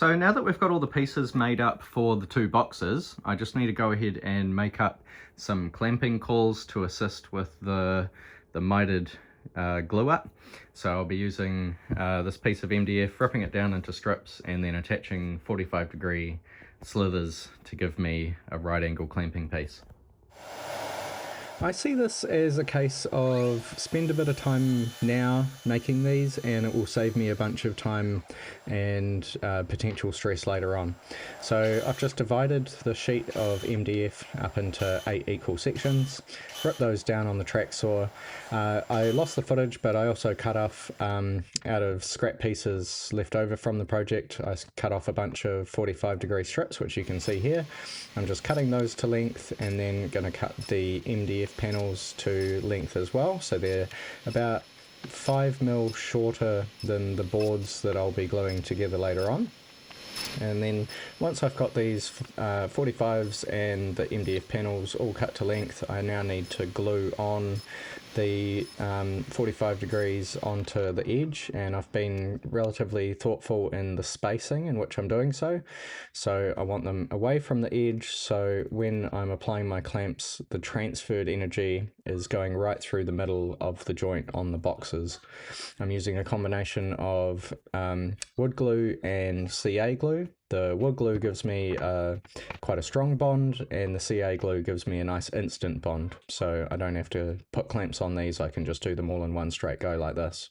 So now that we've got all the pieces made up for the two boxes, I just need to go ahead and make up some clamping cauls to assist with the mitred glue up. So I'll be using this piece of MDF, ripping it down into strips and then attaching 45-degree slithers to give me a right angle clamping piece. I see this as a case of spend a bit of time now making these and it will save me a bunch of time and potential stress later on. So I've just divided the sheet of MDF up into 8 equal sections, ripped those down on the track saw. I lost the footage, but I also cut off, out of scrap pieces left over from the project, I cut off a bunch of 45-degree strips, which you can see here. I'm just cutting those to length and then going to cut the MDF panels to length as well, so they're about 5mm shorter than the boards that I'll be gluing together later on. And then once I've got these 45s and the MDF panels all cut to length, I now need to glue on the 45 degrees onto the edge, and I've been relatively thoughtful in the spacing in which I'm doing so. So I want them away from the edge, so when I'm applying my clamps, the transferred energy is going right through the middle of the joint on the boxes. I'm using a combination of wood glue and CA glue. The wood glue gives me quite a strong bond, and the CA glue gives me a nice instant bond, so I don't have to put clamps on these. I can just do them all in one straight go like this.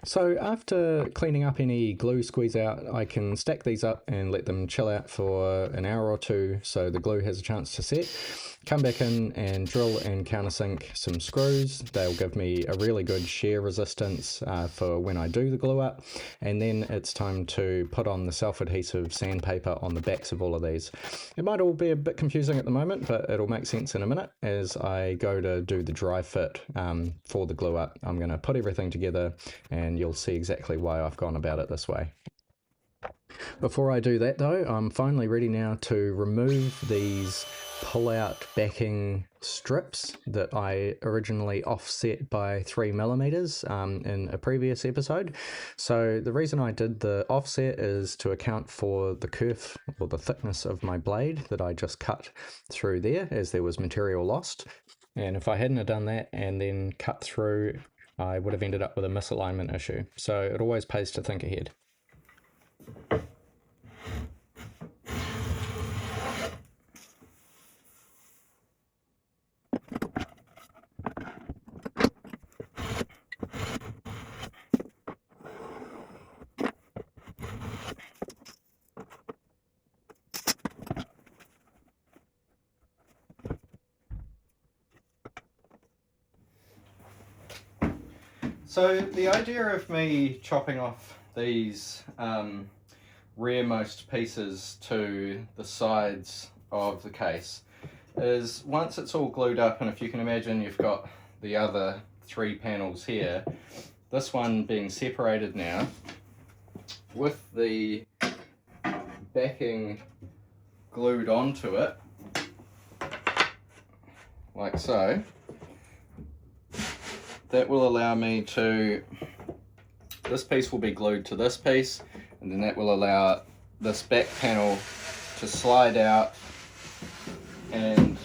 So after cleaning up any glue squeeze out, I can stack these up and let them chill out for an hour or two so the glue has a chance to set. Come back in and drill and countersink some screws. They'll give me a really good shear resistance for when I do the glue up. And then it's time to put on the self-adhesive sandpaper on the backs of all of these. It might all be a bit confusing at the moment, but it'll make sense in a minute as I go to do the dry fit for the glue up. I'm going to put everything together and you'll see exactly why I've gone about it this way. Before I do that though, I'm finally ready now to remove these pull-out backing strips that I originally offset by 3mm in a previous episode. So the reason I did the offset is to account for the kerf or the thickness of my blade that I just cut through there, as there was material lost. And if I hadn't have done that and then cut through, I would have ended up with a misalignment issue. So it always pays to think ahead. So the idea of me chopping off these rearmost pieces to the sides of the case is, once it's all glued up, and if you can imagine you've got the other 3 panels here, this one being separated now with the backing glued onto it like so, that will allow me to, this piece will be glued to this piece, and then that will allow this back panel to slide out and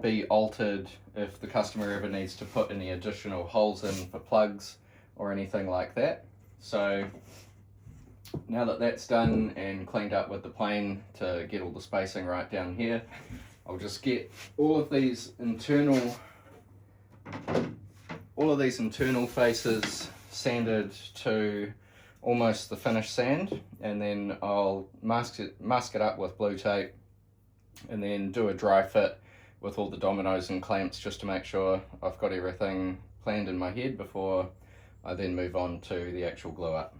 be altered if the customer ever needs to put any additional holes in for plugs or anything like that. So now that that's done and cleaned up with the plane to get all the spacing right down here, I'll just get all of these internal faces sanded to almost the finished sand, and then I'll mask it up with blue tape and then do a dry fit with all the dominoes and clamps just to make sure I've got everything planned in my head before I then move on to the actual glue up.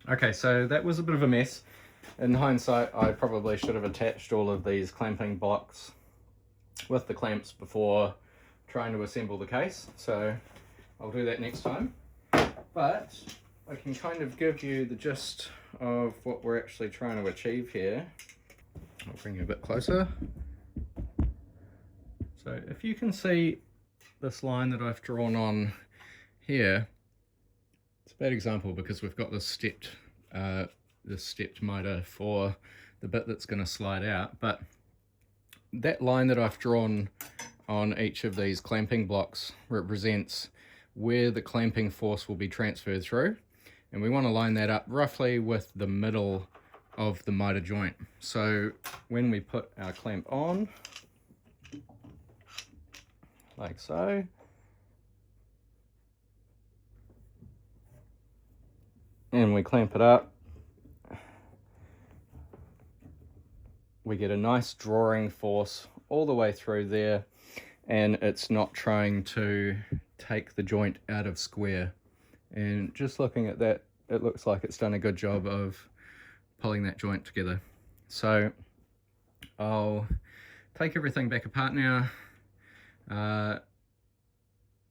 Okay, so that was a bit of a mess. In hindsight, I probably should have attached all of these clamping blocks with the clamps before trying to assemble the case, so I'll do that next time. But I can kind of give you the gist of what we're actually trying to achieve here. I'll bring you a bit closer. So if you can see this line that I've drawn on here, it's a bad example because we've got this stepped miter for the bit that's going to slide out, but that line that I've drawn on each of these clamping blocks represents where the clamping force will be transferred through, and we want to line that up roughly with the middle of the miter joint. So when we put our clamp on, like so, and we clamp it up, we get a nice drawing force all the way through there, and it's not trying to take the joint out of square. And just looking at that, it looks like it's done a good job of pulling that joint together. So I'll take everything back apart now,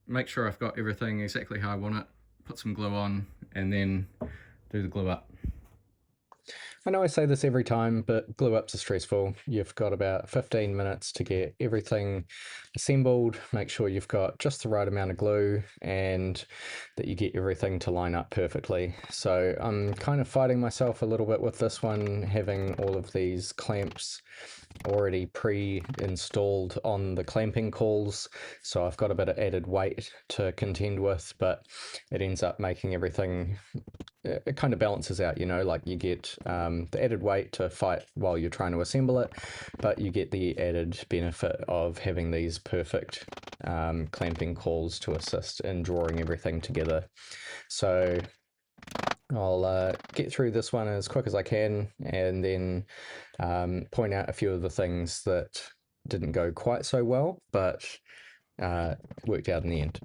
make sure I've got everything exactly how I want it, put some glue on, and then do the glue up. I know I say this every time, but glue ups are stressful. You've got about 15 minutes to get everything assembled, make sure you've got just the right amount of glue and that you get everything to line up perfectly. So I'm kind of fighting myself a little bit with this one, having all of these clamps already pre-installed on the clamping cauls, so I've got a bit of added weight to contend with, but it ends up making everything, it kind of balances out, you know, like you get the added weight to fight while you're trying to assemble it, but you get the added benefit of having these perfect clamping cauls to assist in drawing everything together. So I'll get through this one as quick as I can, and then point out a few of the things that didn't go quite so well, but worked out in the end.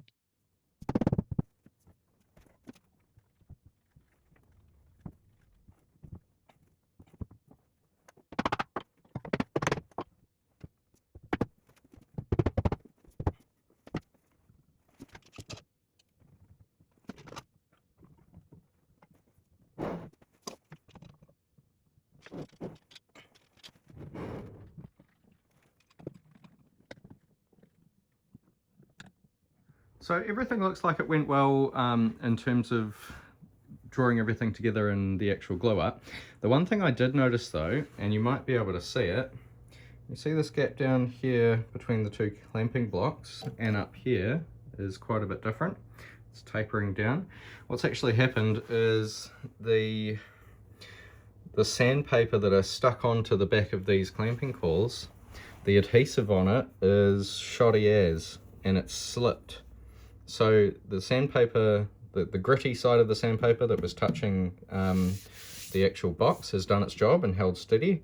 So everything looks like it went well in terms of drawing everything together in the actual glue up. The one thing I did notice though, and you might be able to see it, you see this gap down here between the two clamping blocks, and up here is quite a bit different. It's tapering down. What's actually happened is the sandpaper that is stuck onto the back of these clamping cauls, the adhesive on it is shoddy as, and it's slipped. So the sandpaper, the gritty side of the sandpaper that was touching the actual box has done its job and held steady,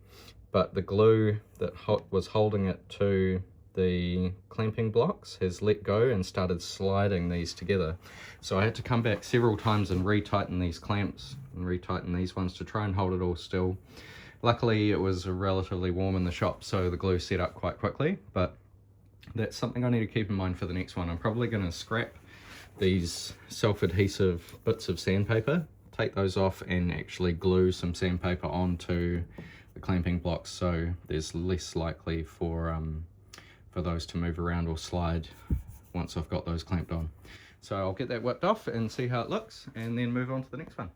but the glue that was holding it to the clamping blocks has let go and started sliding these together. So I had to come back several times and retighten these clamps and retighten these ones to try and hold it all still. Luckily it was relatively warm in the shop, so the glue set up quite quickly, but that's something I need to keep in mind for the next one. I'm probably going to scrap these self-adhesive bits of sandpaper, take those off and actually glue some sandpaper onto the clamping blocks, so there's less likely for those to move around or slide once I've got those clamped on. So I'll get that whipped off and see how it looks, and then move on to the next one.